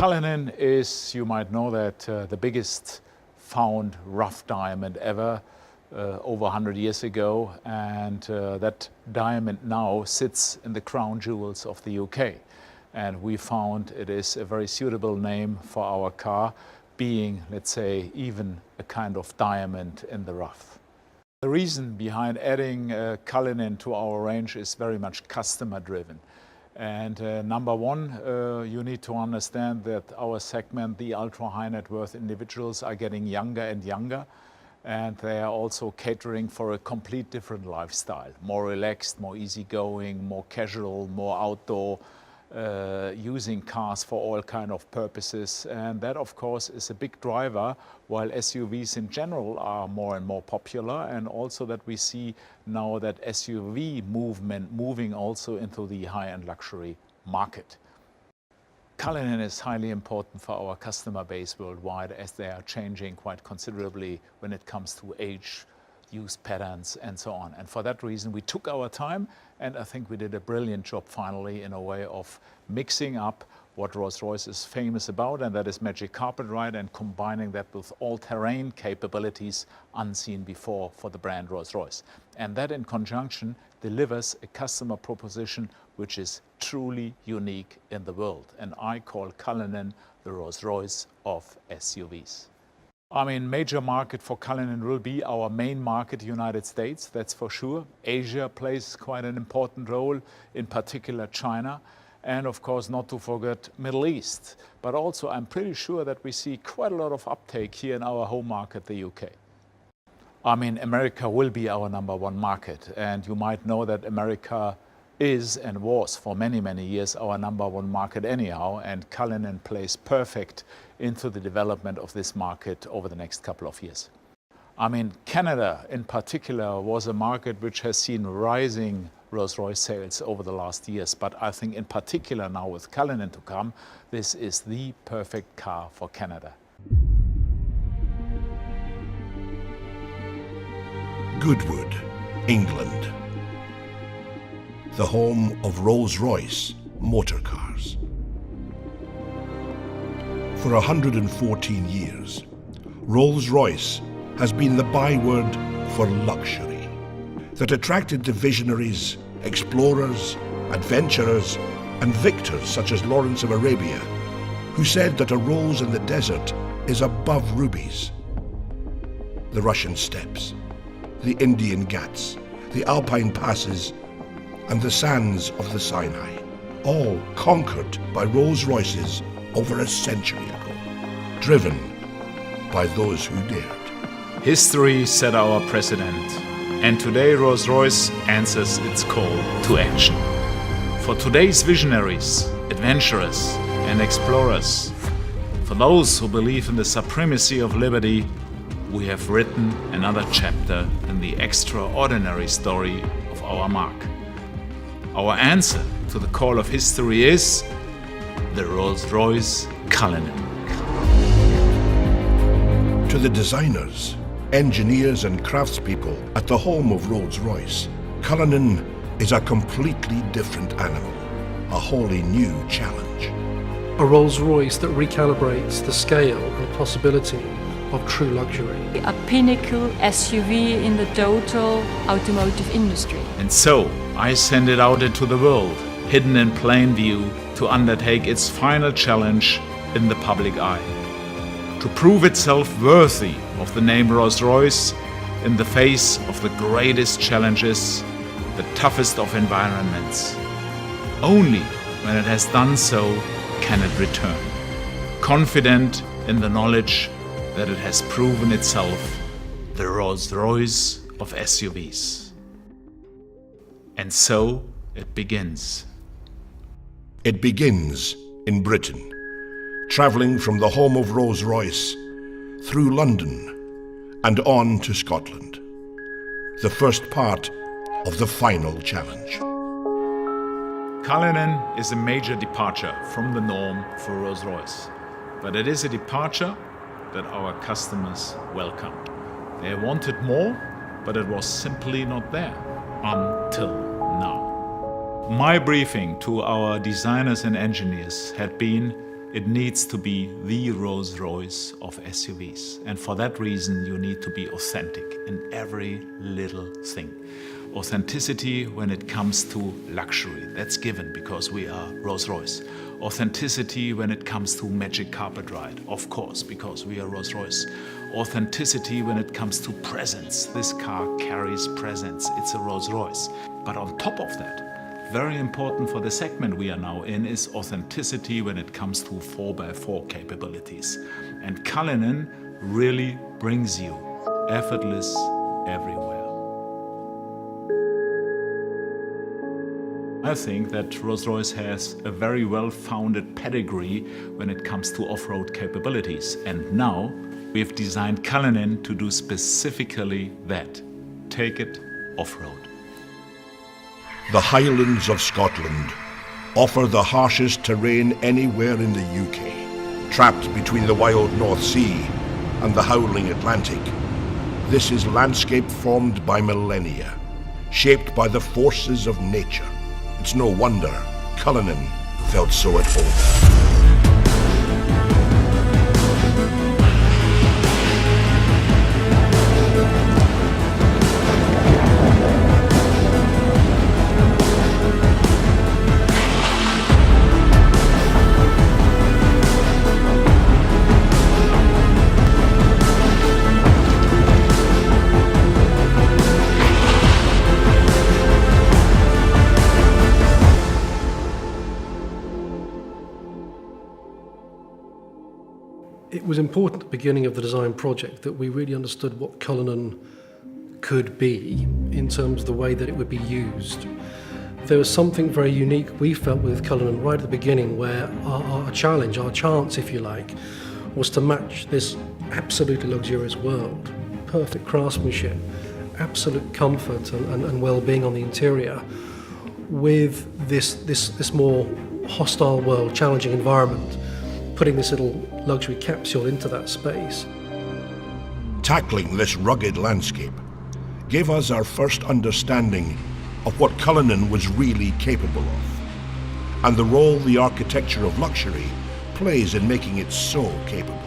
Cullinan is, you might know that, the biggest found rough diamond ever, over 100 years ago, and that diamond now sits in the crown jewels of the UK. And we found it is a very suitable name for our car, being, let's say, even a kind of diamond in the rough. The reason behind adding Cullinan to our range is very much customer driven. And number one, you need to understand that our segment, the ultra high net worth individuals, are getting younger and younger, and they are also catering for a complete different lifestyle, more relaxed, more easygoing, more casual, more outdoor, using cars for all kind of purposes. And that, of course, is a big driver, while SUVs in general are more and more popular, and also that we see now that SUV movement moving also into the high-end luxury market. Cullinan is highly important for our customer base worldwide, as they are changing quite considerably when it comes to age, use patterns and so on. And for that reason we took our time, and I think we did a brilliant job finally in a way of mixing up what Rolls-Royce is famous about, and that is magic carpet ride, and combining that with all-terrain capabilities unseen before for the brand Rolls-Royce. And that in conjunction delivers a customer proposition which is truly unique in the world. And I call Cullinan the Rolls-Royce of SUVs. I mean, major market for Cullinan will be our main market, United States, that's for sure. Asia plays quite an important role, in particular China. And of course, not to forget Middle East. But also, I'm pretty sure that we see quite a lot of uptake here in our home market, the UK. I mean, America will be our number one market. And you might know that America is and was for many, many years our number one market anyhow. And Cullinan plays perfect into the development of this market over the next couple of years. I mean, Canada in particular was a market which has seen rising Rolls-Royce sales over the last years, but I think in particular now with Cullinan to come, this is the perfect car for Canada. Goodwood, England, the home of Rolls-Royce motor cars. For 114 years, Rolls-Royce has been the byword for luxury that attracted the visionaries, explorers, adventurers, and victors such as Lawrence of Arabia, who said that a rose in the desert is above rubies. The Russian steppes, the Indian Ghats, the Alpine passes, and the sands of the Sinai, all conquered by Rolls-Royces over a century ago, driven by those who dared. History set our precedent, and today Rolls-Royce answers its call to action. For today's visionaries, adventurers, and explorers, for those who believe in the supremacy of liberty, we have written another chapter in the extraordinary story of our mark. Our answer to the call of history is the Rolls-Royce Cullinan. To the designers, engineers and craftspeople at the home of Rolls-Royce, Cullinan is a completely different animal, a wholly new challenge. A Rolls-Royce that recalibrates the scale and possibility of true luxury. A pinnacle SUV in the total automotive industry. And so, I send it out into the world, hidden in plain view, to undertake its final challenge in the public eye. To prove itself worthy of the name Rolls-Royce in the face of the greatest challenges, the toughest of environments. Only when it has done so can it return, confident in the knowledge that it has proven itself the Rolls-Royce of SUVs. And so it begins. It begins in Britain, travelling from the home of Rolls-Royce through London and on to Scotland, the first part of the final challenge. Cullinan is a major departure from the norm for Rolls-Royce, but it is a departure that our customers welcome. They wanted more, but it was simply not there until now. My briefing to our designers and engineers had been It needs to be the Rolls-Royce of SUVs. And for that reason, you need to be authentic in every little thing. Authenticity when it comes to luxury, that's given because we are Rolls-Royce. Authenticity when it comes to magic carpet ride, of course, because we are Rolls-Royce. Authenticity when it comes to presence. This car carries presence, it's a Rolls-Royce. But on top of that, very important for the segment we are now in is authenticity when it comes to 4x4 capabilities. And Cullinan really brings you effortless everywhere. I think that Rolls-Royce has a very well-founded pedigree when it comes to off-road capabilities. And now we have designed Cullinan to do specifically that. Take it off-road. The Highlands of Scotland offer the harshest terrain anywhere in the UK. Trapped between the wild North Sea and the howling Atlantic, this is landscape formed by millennia, shaped by the forces of nature. It's no wonder Cullinan felt so at home. It was important at the beginning of the design project that we really understood what Cullinan could be in terms of the way that it would be used. There was something very unique we felt with Cullinan right at the beginning, where our challenge, our chance if you like, was to match this absolutely luxurious world, perfect craftsmanship, absolute comfort and well-being on the interior, with this more hostile world, challenging environment, putting this little luxury capsule into that space. Tackling this rugged landscape gave us our first understanding of what Cullinan was really capable of, and the role the architecture of luxury plays in making it so capable.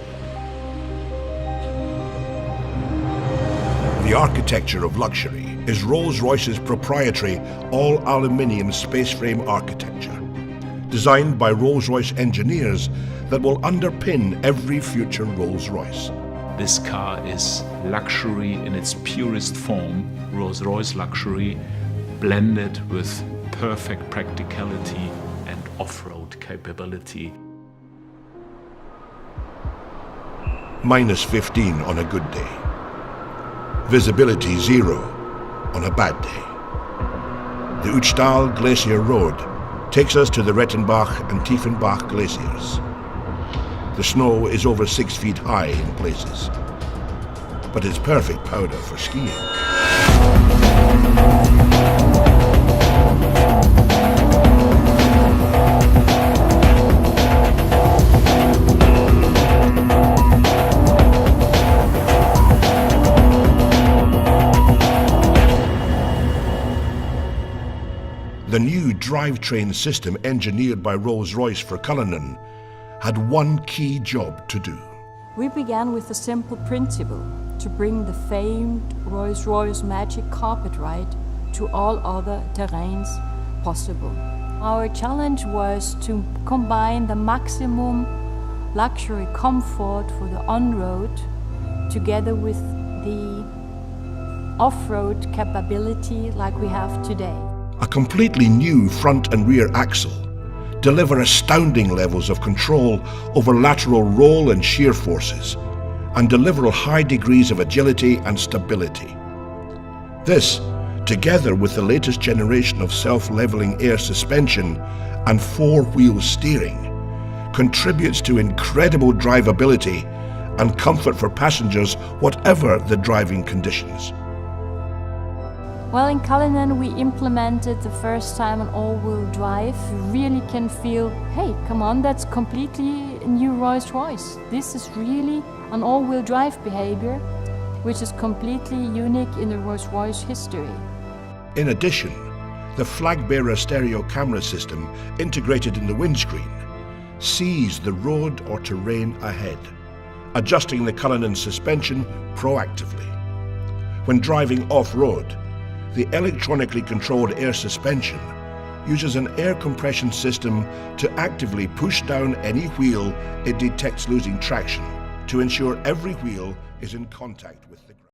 The architecture of luxury is Rolls-Royce's proprietary all-aluminium space frame architecture, designed by Rolls-Royce engineers that will underpin every future Rolls-Royce. This car is luxury in its purest form, Rolls-Royce luxury, blended with perfect practicality and off-road capability. Minus 15 on a good day. Visibility 0 on a bad day. The Uchtal Glacier Road takes us to the Rettenbach and Tiefenbach glaciers. The snow is over 6 feet high in places, but it's perfect powder for skiing. The new drivetrain system engineered by Rolls-Royce for Cullinan had one key job to do. We began with a simple principle: to bring the famed Rolls-Royce magic carpet ride to all other terrains possible. Our challenge was to combine the maximum luxury comfort for the on-road together with the off-road capability like we have today. A completely new front and rear axle deliver astounding levels of control over lateral roll and shear forces, and deliver high degrees of agility and stability. This, together with the latest generation of self-leveling air suspension and four-wheel steering, contributes to incredible drivability and comfort for passengers, whatever the driving conditions. Well, in Cullinan we implemented the first time an all-wheel drive. You really can feel, hey, come on, that's completely a new Rolls-Royce. This is really an all-wheel drive behavior, which is completely unique in the Rolls-Royce history. In addition, the flag-bearer stereo camera system integrated in the windscreen sees the road or terrain ahead, adjusting the Cullinan suspension proactively. When driving off-road, the electronically controlled air suspension uses an air compression system to actively push down any wheel it detects losing traction to ensure every wheel is in contact with the ground.